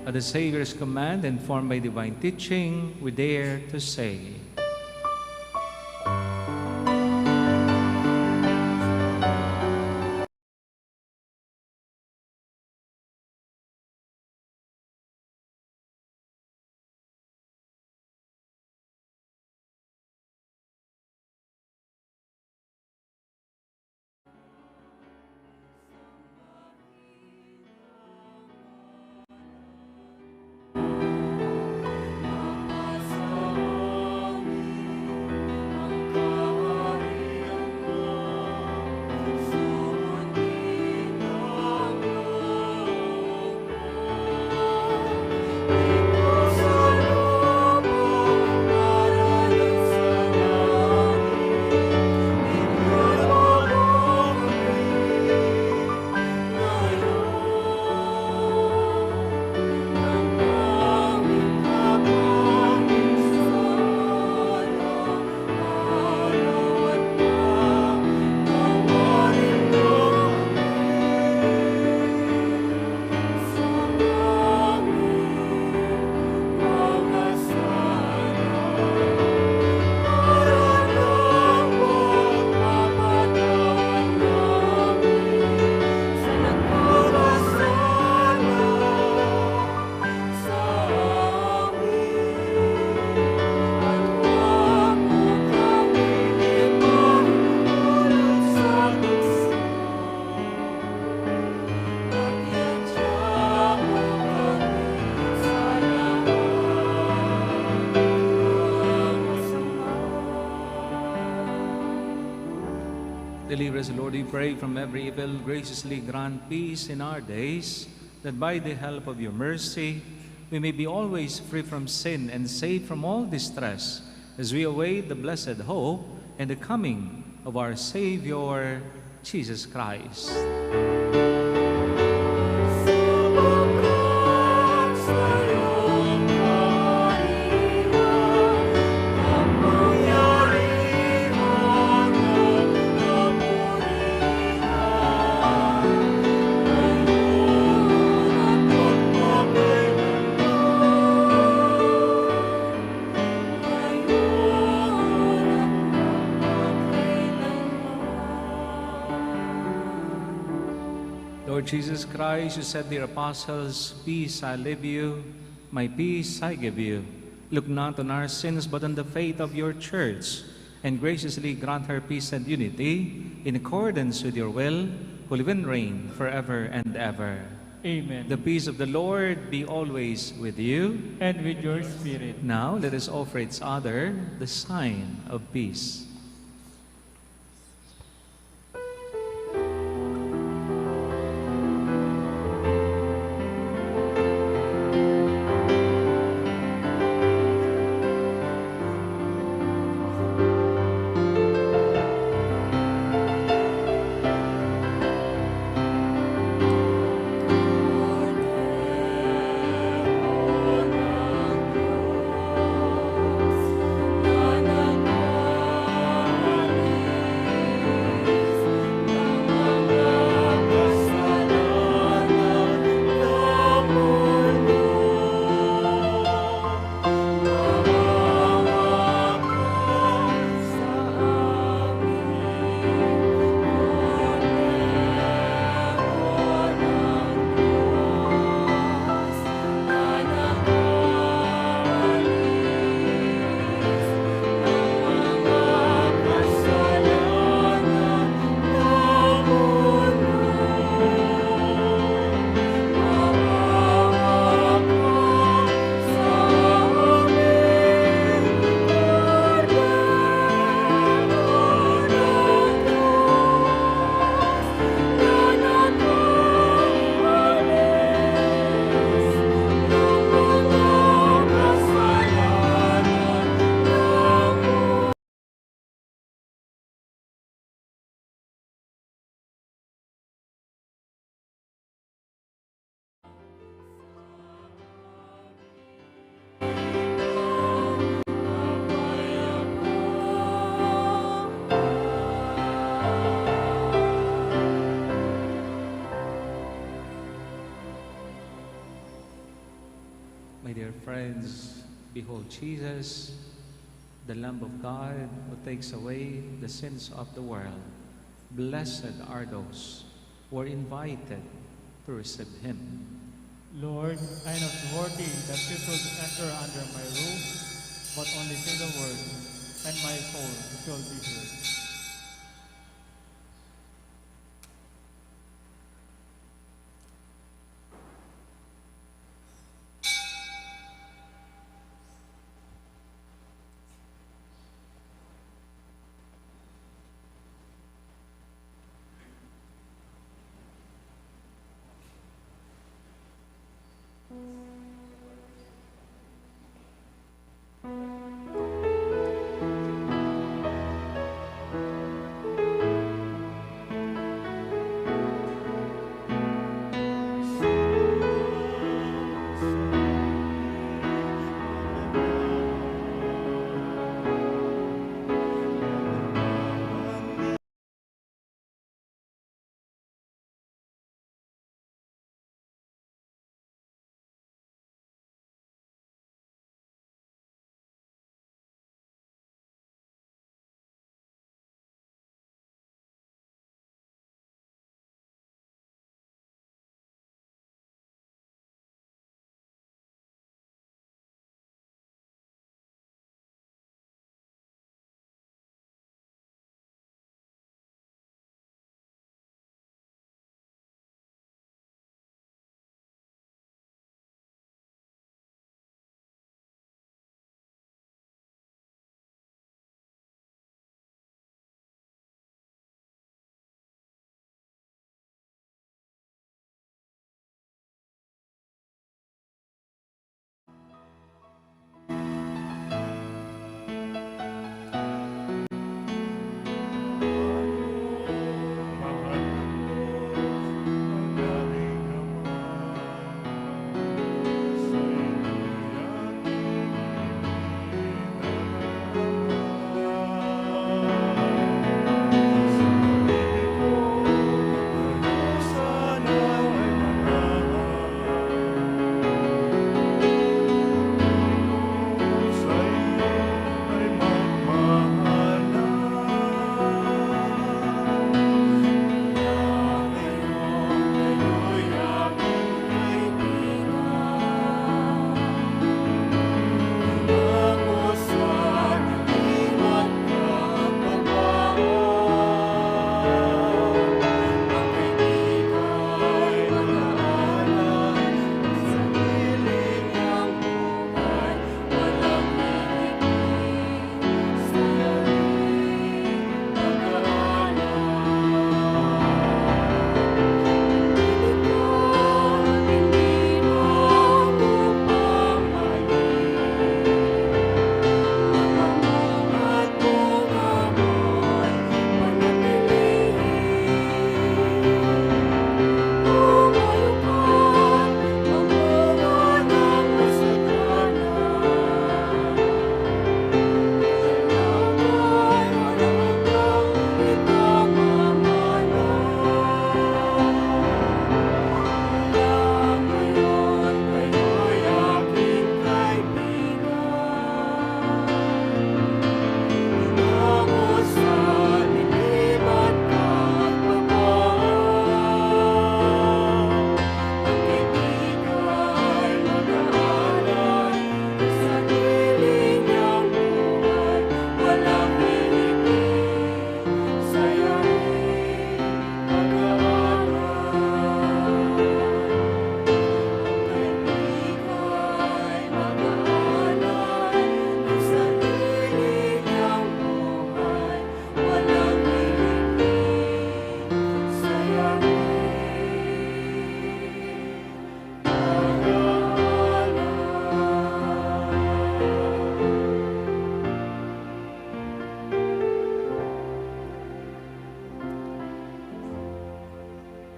At the Savior's command, informed by divine teaching, we dare to say, deliver us, Lord, we pray, from every evil. Graciously grant peace in our days, that by the help of your mercy, we may be always free from sin and safe from all distress, as we await the blessed hope and the coming of our Savior, Jesus Christ. Lord Jesus Christ, you said to your apostles, "Peace I leave you, my peace I give you. Look not on our sins, but on the faith of your church, and graciously grant her peace and unity, in accordance with your will, who live and reign forever and ever." Amen. The peace of the Lord be always with you. And with your spirit. Now let us offer each other the sign of peace. Behold Jesus, the Lamb of God who takes away the sins of the world. Blessed are those who are invited to receive Him. Lord, I am not worthy that you should enter under my roof, but only say the word, and my soul shall be healed.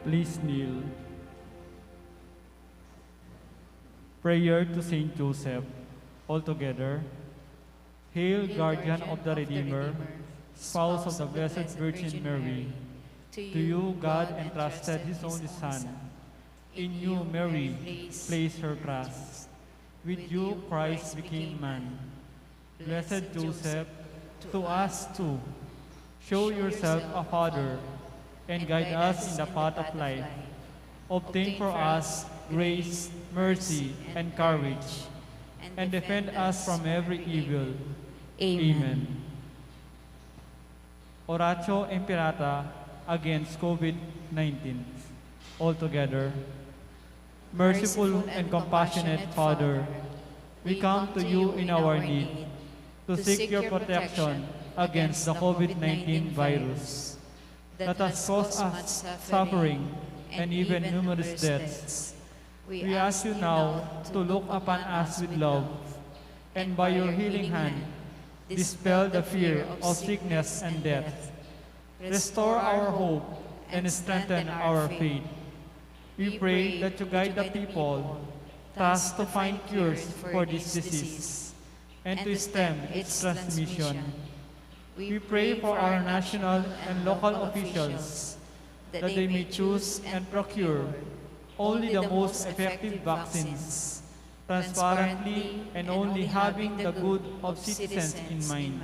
Please kneel. Prayer to Saint Joseph. All together. Hail, guardian of the Redeemer, spouse of the Blessed Virgin Mary. To you God entrusted His only Son. In you Mary placed her trust. With you Christ became man. Blessed Joseph, to us too, show yourself a father and guide us in the path of life. Obtain for us grace, mercy, and courage, and defend us from every evil. Amen. Oratio Imperata against COVID-19. Altogether, merciful and compassionate Father, we come to you in our need to seek your protection against the COVID-19 virus that has caused us suffering and even numerous deaths. We ask you now to look upon us with love, and by your healing hand, dispel the fear of sickness and death. Restore our hope and strengthen our faith. We pray that you guide the people tasked to find cures for this disease and to stem its transmission. We pray for our national and local officials that they may choose and procure only the most effective vaccines, transparently and only having the good of citizens in mind.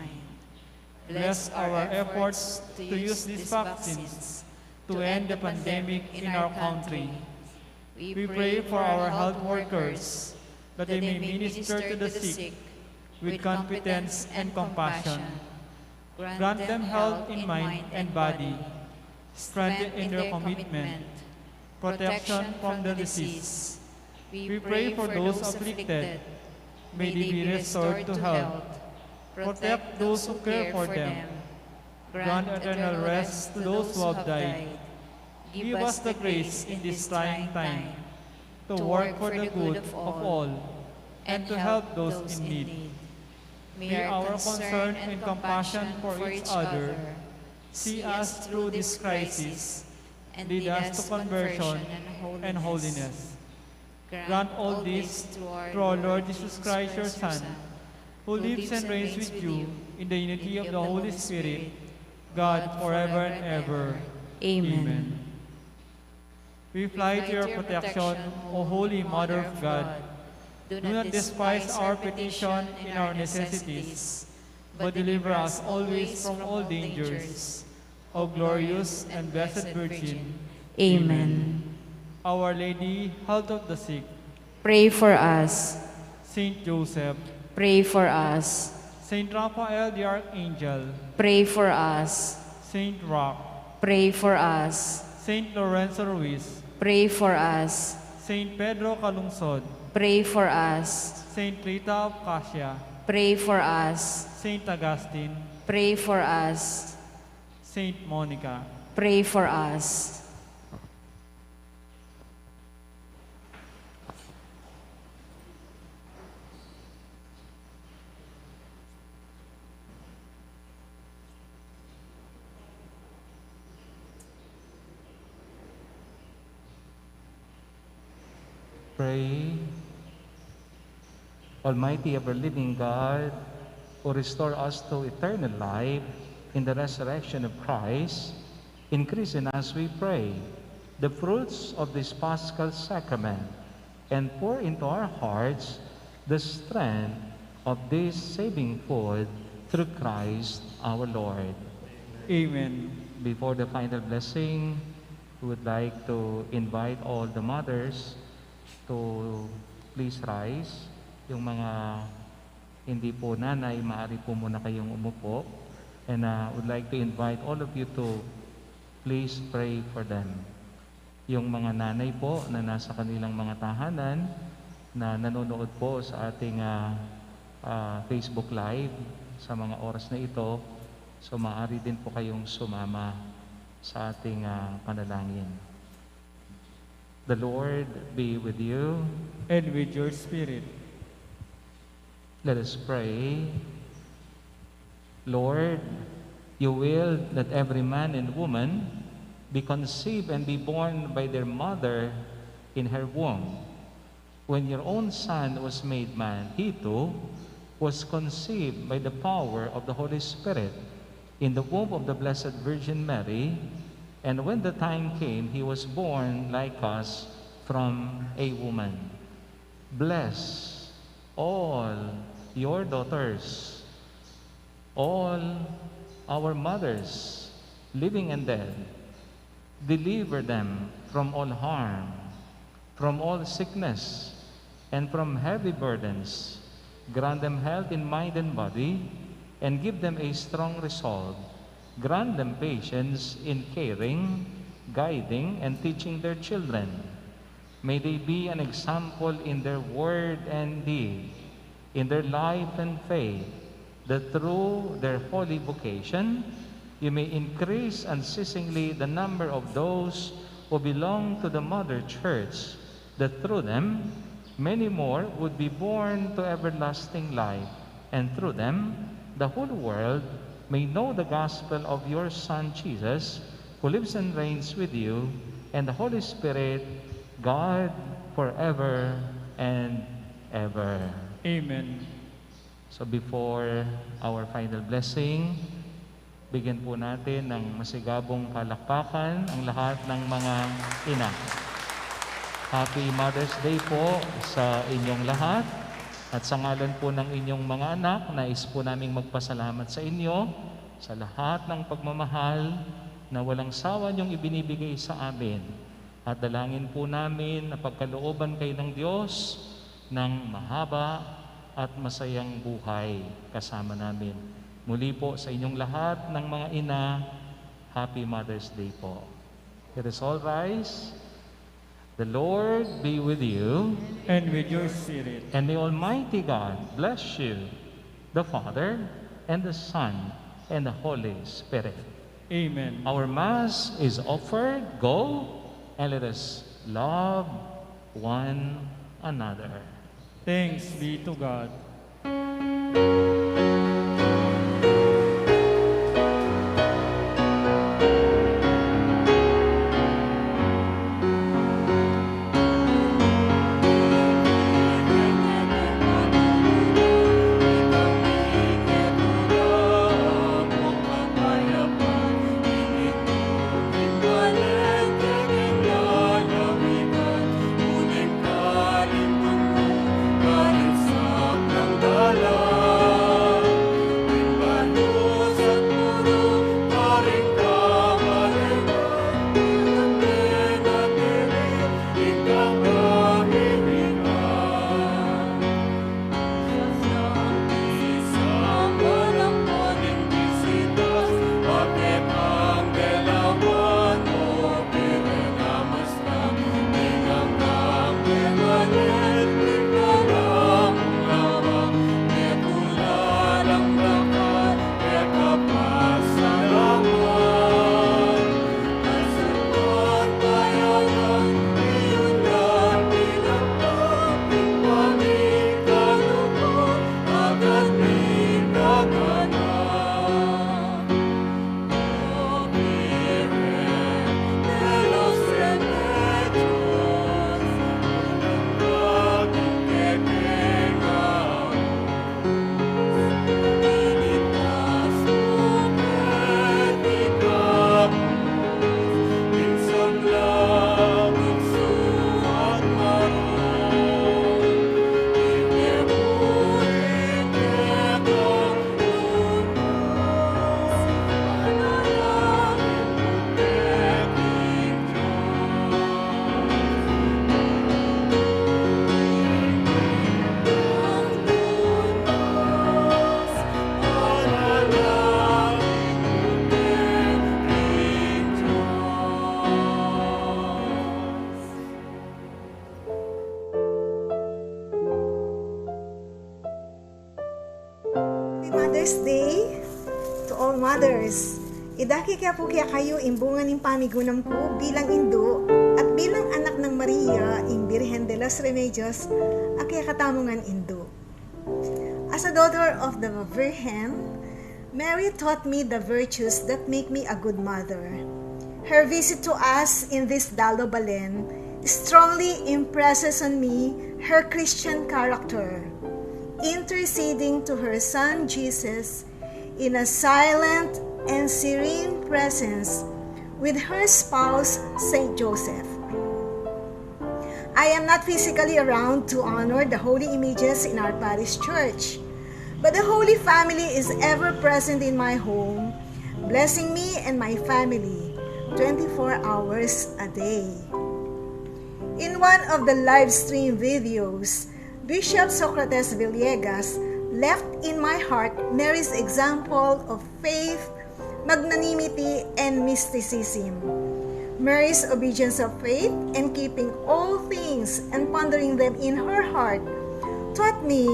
Bless our efforts to use these vaccines to end the pandemic in our country. We pray for our health workers that they may minister to the sick with competence and compassion. Grant them health in mind and body, strength in their commitment, protection from the disease. We pray for those afflicted. May they be restored to health. Protect those who care for them. Grant eternal rest to those who have died. Give us the grace in this trying time to work for the good of all and to help those in need. May our concern and compassion for each other see us through this crisis and lead us to conversion and holiness. Grant all this through our Lord Jesus Christ, your Son, who lives and reigns with you in the unity of the Holy Spirit, God forever and ever. Amen. We fly to your protection, O Holy Mother of God. Do not despise our petition in our necessities, but deliver us always from all dangers. O glorious and blessed Virgin. Amen. Our Lady, health of the sick. Pray for us. Saint Joseph. Pray for us. Saint Raphael the Archangel. Pray for us. Saint Roch. Pray for us. Saint Lorenzo Ruiz. Pray for us. Saint Pedro Calungsod. Pray for us. Saint Rita of Cassia. Pray for us. Saint Augustine. Pray for us. Saint Monica. Pray for us. Pray. Almighty ever-living God, who restore us to eternal life in the resurrection of Christ, increase in us, we pray, the fruits of this Paschal sacrament, and pour into our hearts the strength of this saving food through Christ our Lord. Amen. Before the final blessing, we would like to invite all the mothers to please rise. Yung mga hindi po nanay, maaari po muna kayong umupo. And would like to invite all of you to please pray for them. Yung mga nanay po na nasa kanilang mga tahanan, na nanonood po sa ating Facebook Live sa mga oras na ito, so maaari din po kayong sumama sa ating panalangin. The Lord be with you. And with your spirit. Let us pray. Lord, you will that every man and woman be conceived and be born by their mother in her womb. When your own Son was made man, he too was conceived by the power of the Holy Spirit in the womb of the Blessed Virgin Mary, and when the time came, he was born like us from a woman. Blessed all your daughters, all our mothers, living and dead. Deliver them from all harm, from all sickness, and from heavy burdens. Grant them health in mind and body, and give them a strong resolve. Grant them patience in caring, guiding, and teaching their children. May they be an example in their word and deed, in their life and faith, that through their holy vocation, you may increase unceasingly the number of those who belong to the Mother Church, that through them, many more would be born to everlasting life, and through them, the whole world may know the gospel of your Son, Jesus, who lives and reigns with you, and the Holy Spirit, God, forever and ever. Amen. So before our final blessing, bigyan po natin ng masigabong palakpakan ang lahat ng mga ina. Happy Mother's Day po sa inyong lahat. At sa ngalan po ng inyong mga anak, nais po naming magpasalamat sa inyo sa lahat ng pagmamahal na walang sawa niyong ibinibigay sa amin. At dalangin po namin na pagkalooban kayo ng Diyos ng mahaba at masayang buhay kasama namin. Muli po sa inyong lahat ng mga ina, Happy Mother's Day po. Let us all rise. The Lord be with you. And with your spirit. And the Almighty God bless you, the Father, and the Son, and the Holy Spirit. Amen. Our Mass is offered. Go and let us love one another. Thanks be to God. Mother's Day to all mothers. Idaki kaya po kaya kayo imbungan ng pamigunam ko bilang Indo at bilang anak ng Maria, ing Birhen de las Remedios, akaya katamungan Indo. As a daughter of the Virgin, Mary taught me the virtues that make me a good mother. Her visit to us in this DALO Balen strongly impresses on me her Christian character, interceding to her Son Jesus in a silent and serene presence with her spouse, Saint Joseph. I am not physically around to honor the holy images in our parish church, but the Holy Family is ever present in my home, blessing me and my family 24 hours a day. In one of the live stream videos, Bishop Socrates Villegas left in my heart Mary's example of faith, magnanimity, and mysticism. Mary's obedience of faith and keeping all things and pondering them in her heart taught me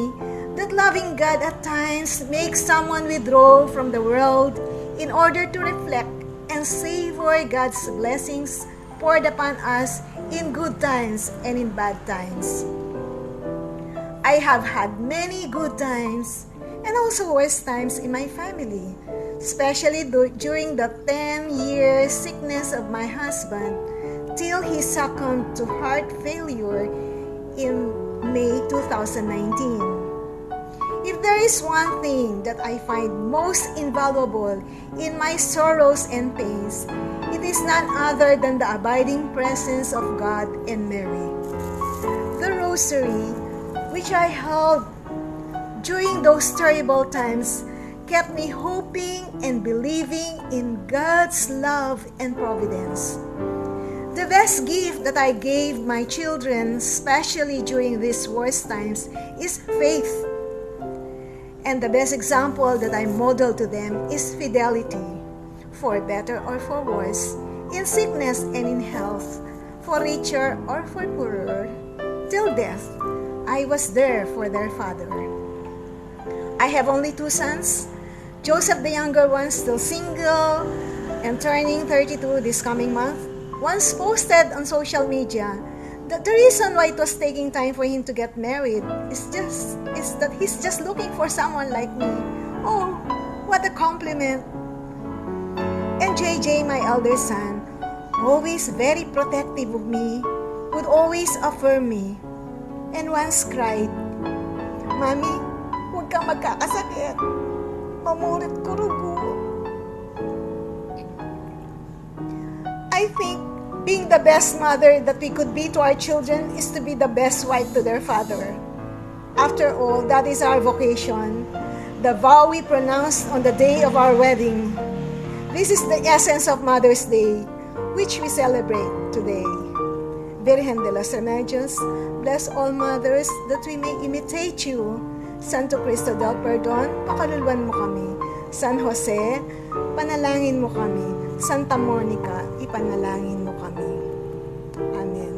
that loving God at times makes someone withdraw from the world in order to reflect and savor God's blessings poured upon us in good times and in bad times. I have had many good times and also worse times in my family, especially during the 10-year sickness of my husband till he succumbed to heart failure in May 2019. If there is one thing that I find most invaluable in my sorrows and pains, it is none other than the abiding presence of God and Mary. The rosary, which I held during those terrible times, kept me hoping and believing in God's love and providence. The best gift that I gave my children, especially during these worst times, is faith. And the best example that I model to them is fidelity, for better or for worse, in sickness and in health, for richer or for poorer. Till death, I was there for their father. I have only 2 sons. Joseph, the younger one, still single and turning 32 this coming month, once posted on social media that the reason why it was taking time for him to get married is that he's just looking for someone like me. Oh, what a compliment. And JJ, my elder son, always very protective of me, would always affirm me, and once cried, "Mami, huwag kang magkakasakit. Mamurit ko rugo." I think being the best mother that we could be to our children is to be the best wife to their father. After all, that is our vocation, the vow we pronounced on the day of our wedding. This is the essence of Mother's Day, which we celebrate today. Virgen de los Remedios, bless all mothers that we may imitate you. Santo Cristo del Perdon, pakaluluan mo kami. San Jose, panalangin mo kami. Santa Monica, ipanalangin mo kami. Amen.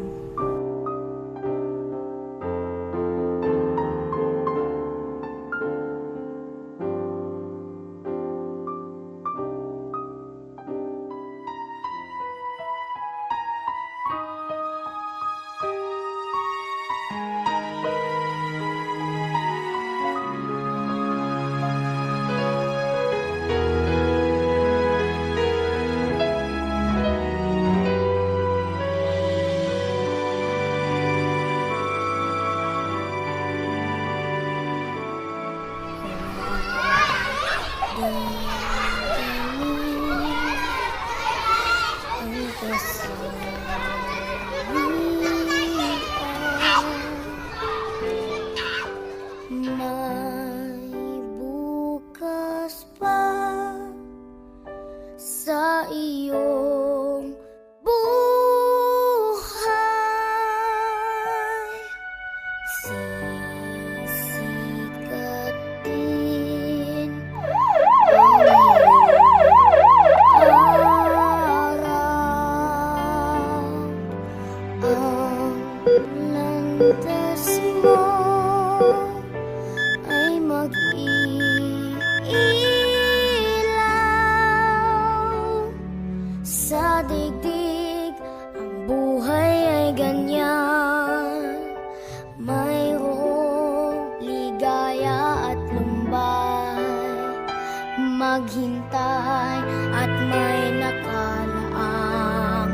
maghintay at may nakalaang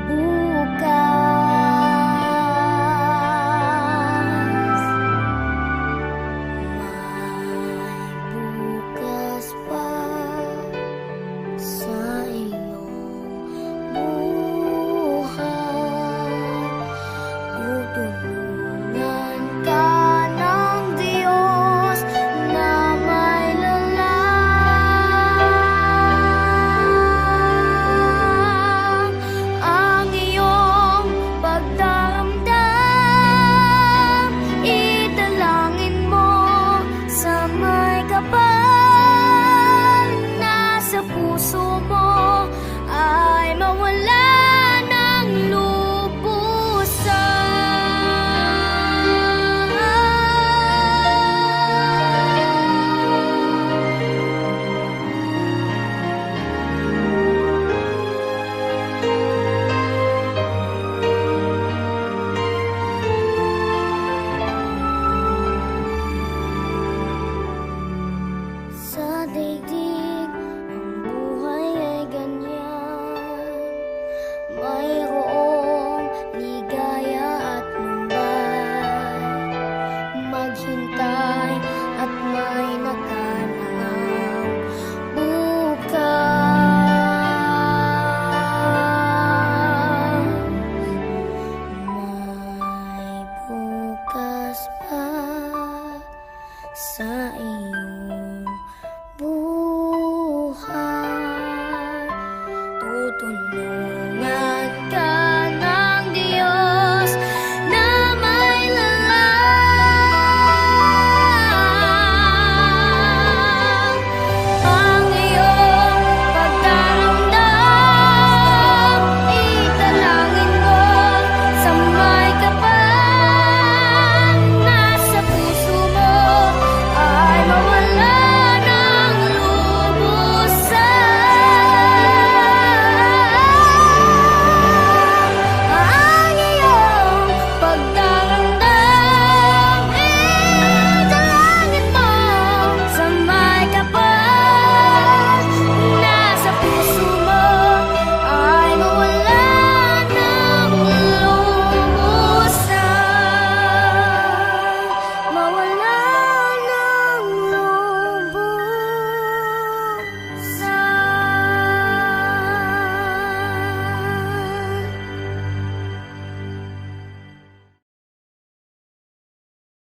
bukas. May bukas pa sa iyong buhay. tutunog.